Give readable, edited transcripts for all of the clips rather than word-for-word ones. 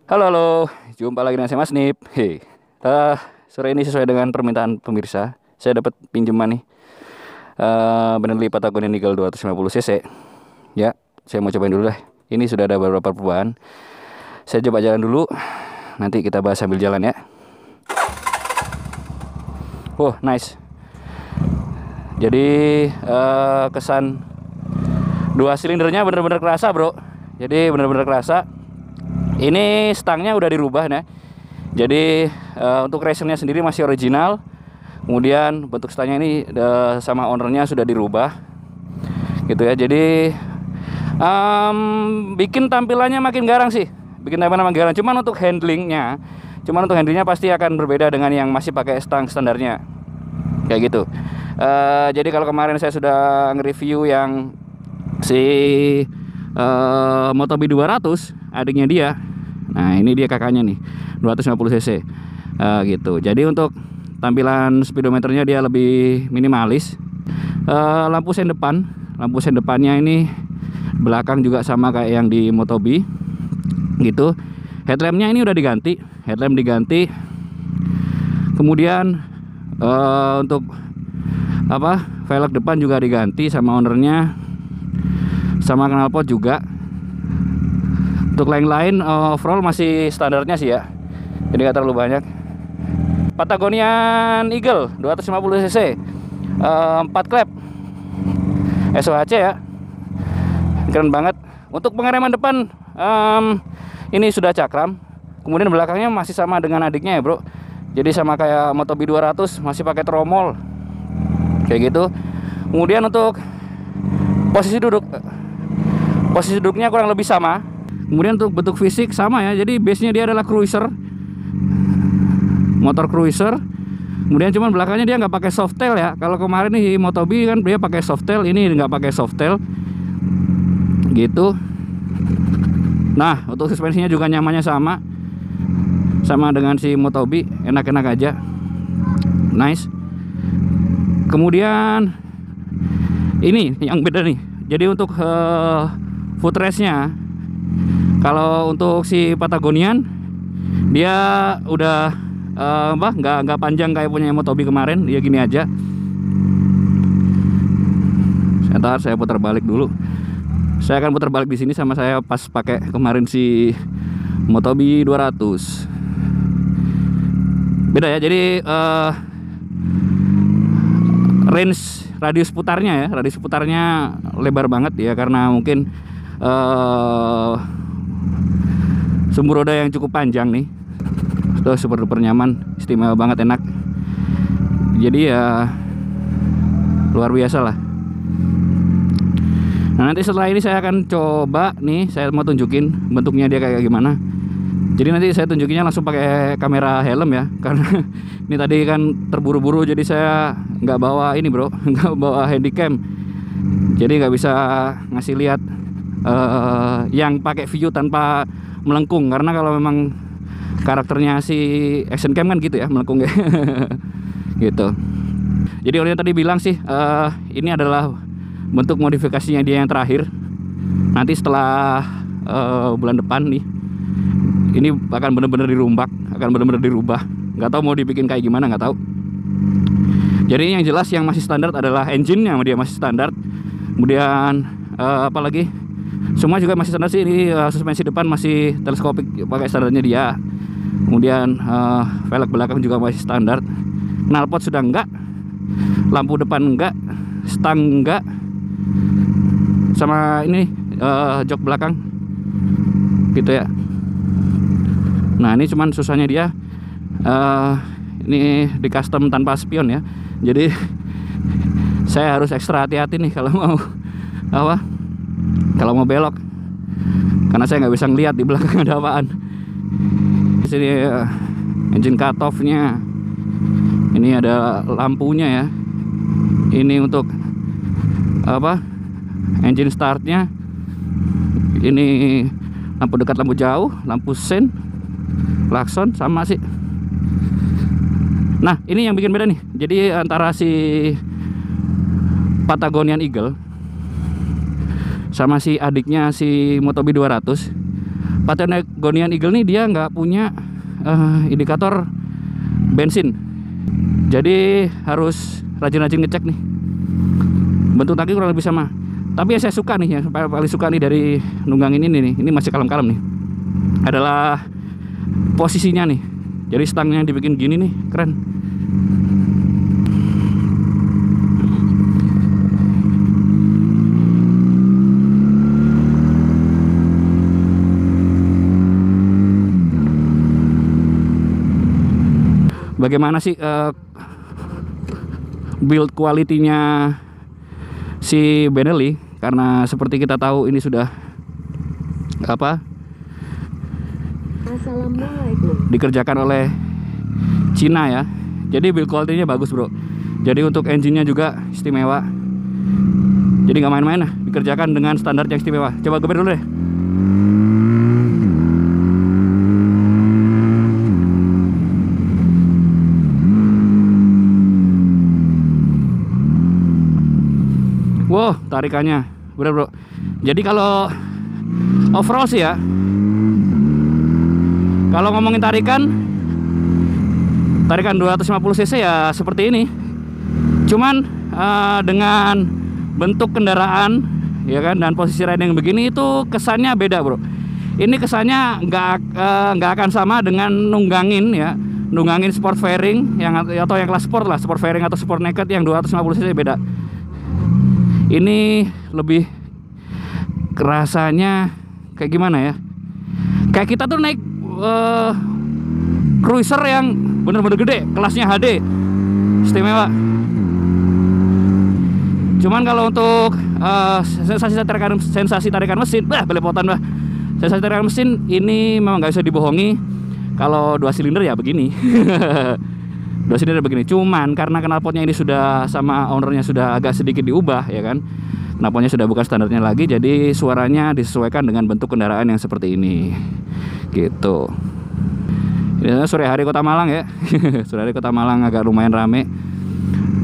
Halo, halo, jumpa lagi dengan saya Mas Nip. Hei, sore ini sesuai dengan permintaan pemirsa, saya dapat pinjaman nih, Benelli Patagonia Eagle 250 cc. Ya, saya mau cobain dulu deh. Ini sudah ada beberapa perubahan. Saya coba jalan dulu, nanti kita bahas sambil jalan ya. Oh, nice. Jadi kesan dua silindernya bener-bener kerasa, bro. Jadi bener-bener kerasa. Ini stangnya udah dirubah ya. Jadi untuk racernya sendiri masih original. Kemudian bentuk stangnya ini sama ownernya sudah dirubah, gitu ya. Jadi bikin tampilannya makin garang sih. Bikin tampilannya makin garang. Cuman untuk handlingnya pasti akan berbeda dengan yang masih pakai stang standarnya. Kayak gitu. Jadi kalau kemarin saya sudah nge-review yang si Motobi 200, adiknya dia. Nah, ini dia kakaknya nih, 250 cc. Gitu. Jadi untuk tampilan speedometernya dia lebih minimalis. Lampu sen depannya ini belakang juga sama kayak yang di Motobi. Gitu. Headlampnya ini udah diganti, Kemudian untuk velg depan juga diganti sama ownernya, sama knalpot juga. Untuk lain-lain overall masih standarnya sih ya, jadi nggak terlalu banyak. Patagonian Eagle 250 cc, 4 klep SOHC ya, keren banget. Untuk pengereman depan ini sudah cakram, kemudian belakangnya masih sama dengan adiknya ya bro. Jadi sama kayak Motobi 200, masih pakai tromol kayak gitu. Kemudian untuk posisi duduknya kurang lebih sama. Kemudian untuk bentuk fisik sama ya. Jadi base-nya dia adalah cruiser, motor cruiser. Kemudian cuman belakangnya dia nggak pakai softail ya. Kalau kemarin nih Motobi kan dia pakai softail, ini nggak pakai softail gitu. Nah, untuk suspensinya juga nyamannya sama dengan si Motobi, enak-enak aja, nice. Kemudian ini yang beda nih. Jadi untuk footrest-nya, kalau untuk si Patagonian dia udah nggak panjang kayak punya Motobi kemarin, dia gini aja. Sebentar, saya putar balik dulu. Saya akan putar balik di sini sama saya pas pakai kemarin si Motobi 200. Beda ya. Jadi radius putarnya lebar banget ya, karena mungkin sumbu roda yang cukup panjang nih. Tuh, super duper nyaman, istimewa banget, enak. Jadi ya luar biasa lah. Nah, nanti setelah ini saya akan coba nih, saya mau tunjukin bentuknya dia kayak gimana. Jadi nanti saya tunjukinnya langsung pakai kamera helm ya, karena ini tadi kan terburu-buru, jadi saya nggak bawa ini bro, nggak bawa handycam. Jadi nggak bisa ngasih lihat yang pakai view tanpa melengkung, karena kalau memang karakternya si action cam kan gitu ya, melengkung ya. Gitu. Jadi orangnya tadi bilang sih ini adalah bentuk modifikasinya dia yang terakhir. Nanti setelah bulan depan nih, ini akan benar-benar dirubah. Nggak tahu mau dibikin kayak gimana, nggak tahu. Jadi yang jelas yang masih standar adalah engine-nya, dia masih standar. Kemudian apalagi semua juga masih standar sih. Ini suspensi depan masih teleskopik pakai standarnya dia. Kemudian velg belakang juga masih standar. Knalpot sudah enggak, lampu depan enggak, stang enggak, sama ini jok belakang gitu ya. Nah, ini cuman susahnya dia ini di custom tanpa spion ya. Jadi saya harus ekstra hati-hati nih kalau mau belok, karena saya nggak bisa ngeliat di belakang ada apaan. Di sini engine cutoff-nya, ini ada lampunya ya. Ini untuk engine startnya. Ini lampu dekat, lampu jauh, lampu sen, klakson sama sih. Nah, ini yang bikin beda nih. Jadi antara si Patagonian Eagle sama si adiknya si Motobi 200, Patagonian Eagle nih dia nggak punya indikator bensin, jadi harus rajin-rajin ngecek nih. Bentuk tangki kurang lebih sama, tapi yang saya suka nih, yang paling suka nih dari nunggangin ini nih, ini masih kalem-kalem nih, adalah posisinya nih. Jadi stangnya dibikin gini nih, keren. Bagaimana sih build quality-nya si Benelli? Karena seperti kita tahu ini sudah apa? Assalamualaikum. Dikerjakan oleh Cina ya. Jadi build quality-nya bagus, bro. Jadi untuk engine-nya juga istimewa. Jadi nggak main-main lah, dikerjakan dengan standar yang istimewa. Coba geber dulu deh. Wow, tarikannya bener, bro. Jadi kalau overall sih ya, kalau ngomongin tarikan 250 cc ya seperti ini. Cuman dengan bentuk kendaraan ya kan, dan posisi riding begini itu kesannya beda, bro. Ini kesannya nggak akan sama dengan nunggangin ya, nunggangin sport fairing yang atau yang kelas sport lah, sport fairing atau sport naked yang 250 cc beda. Ini lebih kerasanya kayak gimana ya? Kayak kita tuh naik cruiser yang bener-bener gede, kelasnya HD, istimewa. Cuman kalau untuk sensasi tarikan mesin, belepotan bah. Sensasi tarikan mesin ini memang nggak bisa dibohongi. Kalau 2 silinder ya begini. 2 silinder begini. Cuman karena knalpotnya ini sudah sama ownernya sudah agak sedikit diubah ya kan. Knalpotnya sudah bukan standarnya lagi, jadi suaranya disesuaikan dengan bentuk kendaraan yang seperti ini. Gitu. Ini sore hari Kota Malang ya. Sore hari Kota Malang agak lumayan rame.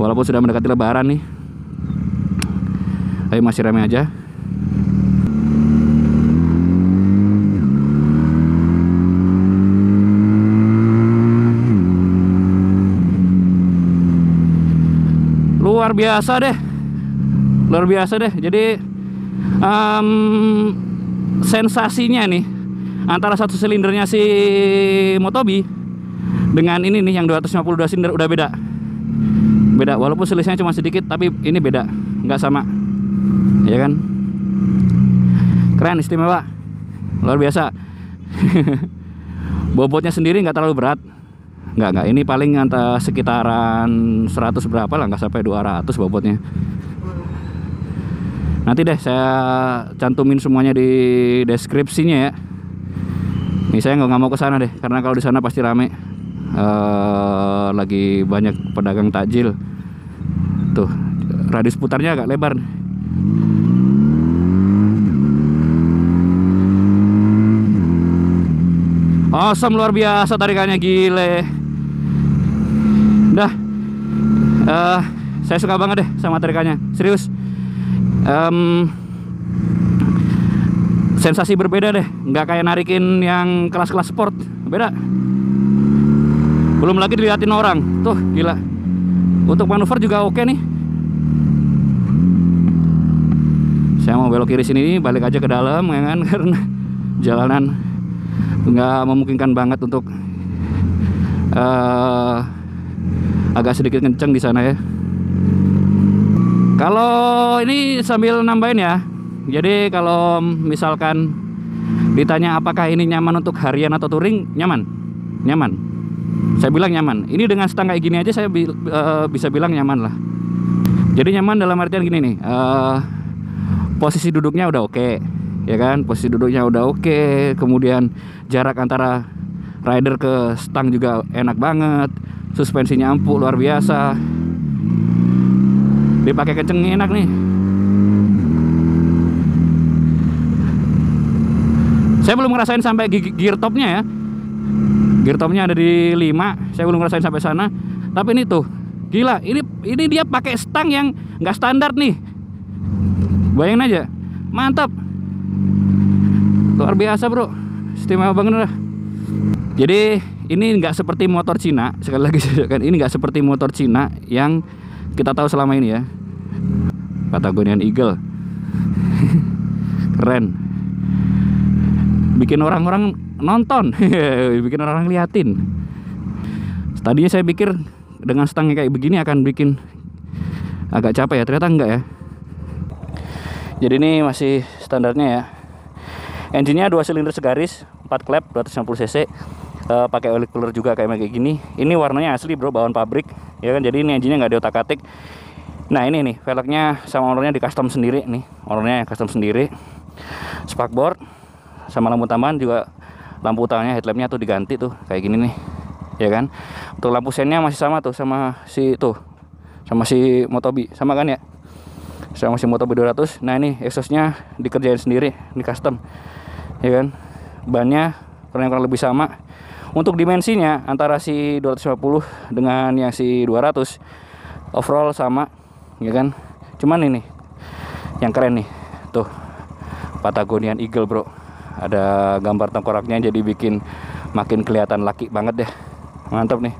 Walaupun sudah mendekati lebaran nih. Tapi masih rame aja. Luar biasa deh. Jadi sensasinya nih antara satu silindernya si Motobi dengan ini nih yang 252 silinder udah beda. Walaupun selisihnya cuma sedikit, tapi ini beda, nggak sama ya kan. Keren, istimewa, luar biasa. Bobotnya sendiri nggak terlalu berat. Nggak, ini paling antara sekitaran 100 berapa lah, nggak sampai 200 bobotnya. Nanti deh saya cantumin semuanya di deskripsinya ya. Nih saya nggak mau ke sana deh, karena kalau di sana pasti rame. Lagi banyak pedagang takjil. Tuh, radius putarnya agak lebar. Awesome, luar biasa tarikannya, gile. Dah, saya suka banget deh sama tarikannya, serius. Sensasi berbeda deh, nggak kayak narikin yang kelas-kelas sport, beda. Belum lagi dilihatin orang, tuh gila. Untuk manuver juga oke nih. Saya mau belok kiri sini, balik aja ke dalam ya kan, karena jalanan nggak memungkinkan banget untuk agak sedikit kenceng di sana ya. Kalau ini sambil nambahin ya, jadi kalau misalkan ditanya apakah ini nyaman untuk harian atau touring, nyaman. Saya bilang nyaman. Ini dengan stang kayak gini aja saya bisa bilang nyaman lah. Jadi nyaman dalam artian gini nih, posisi duduknya udah oke, ya kan? Posisi duduknya udah oke. Kemudian jarak antara rider ke stang juga enak banget. Suspensinya empuk, luar biasa. Dipakai kenceng enak nih. Saya belum ngerasain sampai gear topnya ya. Gear topnya ada di 5. Saya belum ngerasain sampai sana. Tapi ini tuh gila. Ini dia pakai stang yang nggak standar nih. Bayangin aja, mantap. Luar biasa, bro. istimewa banget dah. Jadi ini nggak seperti motor Cina, sekali lagi saya kan, ini nggak seperti motor Cina yang kita tahu selama ini ya. Patagonian Eagle. Keren. Bikin orang-orang nonton, bikin orang liatin. Tadinya saya pikir dengan stangnya kayak begini akan bikin agak capek ya, ternyata enggak ya. Jadi ini masih standarnya ya. Engine-nya 2 silinder segaris, 4 klep, 250 cc. Pakai oil cooler juga kayak gini. Ini warnanya asli bro, bawaan pabrik ya kan. Jadi ini engine-nya nggak diotak-atik. Nah ini nih velgnya sama ownernya di custom sendiri nih, ownernya custom sendiri. Spakboard sama lampu tambahan juga, lampu utamanya headlampnya tuh diganti tuh kayak gini nih ya kan. Untuk lampu sennya masih sama tuh sama si tuh, sama si Motobi, sama kan ya, sama si Motobi 200. Nah ini exhaustnya dikerjain sendiri, di custom ya kan. Bannya kurang lebih sama. Untuk dimensinya antara si 250 dengan yang si 200 overall sama ya kan. Cuman ini yang keren nih tuh, Patagonian Eagle bro. Ada gambar tengkoraknya jadi bikin makin kelihatan laki banget deh. Mantap nih.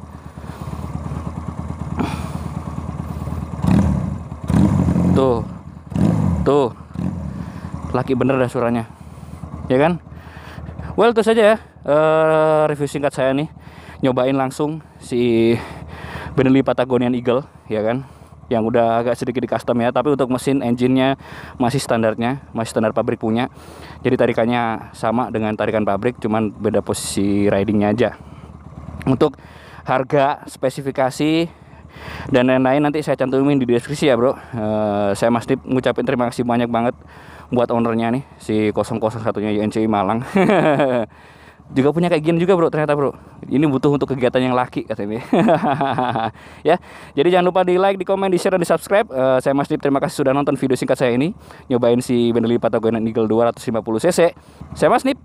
Tuh laki bener dah suaranya ya kan. Well itu saja ya review singkat saya nih, nyobain langsung si Benelli Patagonian Eagle ya kan, yang udah agak sedikit di custom ya. Tapi untuk mesin engine-nya masih standarnya, masih standar pabrik punya. Jadi tarikannya sama dengan tarikan pabrik, cuman beda posisi ridingnya aja. Untuk harga, spesifikasi dan lain-lain nanti saya cantumin di deskripsi ya bro. Saya Mas Dip ngucapin terima kasih banyak banget buat ownernya nih, si 001-nya UNCI Malang. Juga punya kayak gini juga bro ternyata bro. Ini butuh untuk kegiatan yang laki katanya. Ya, jadi jangan lupa di like, di komen, di share, dan di subscribe. Saya Mas Dip, terima kasih sudah nonton video singkat saya ini, nyobain si Benelli Patagonian Eagle 250 cc. Saya Mas Dip.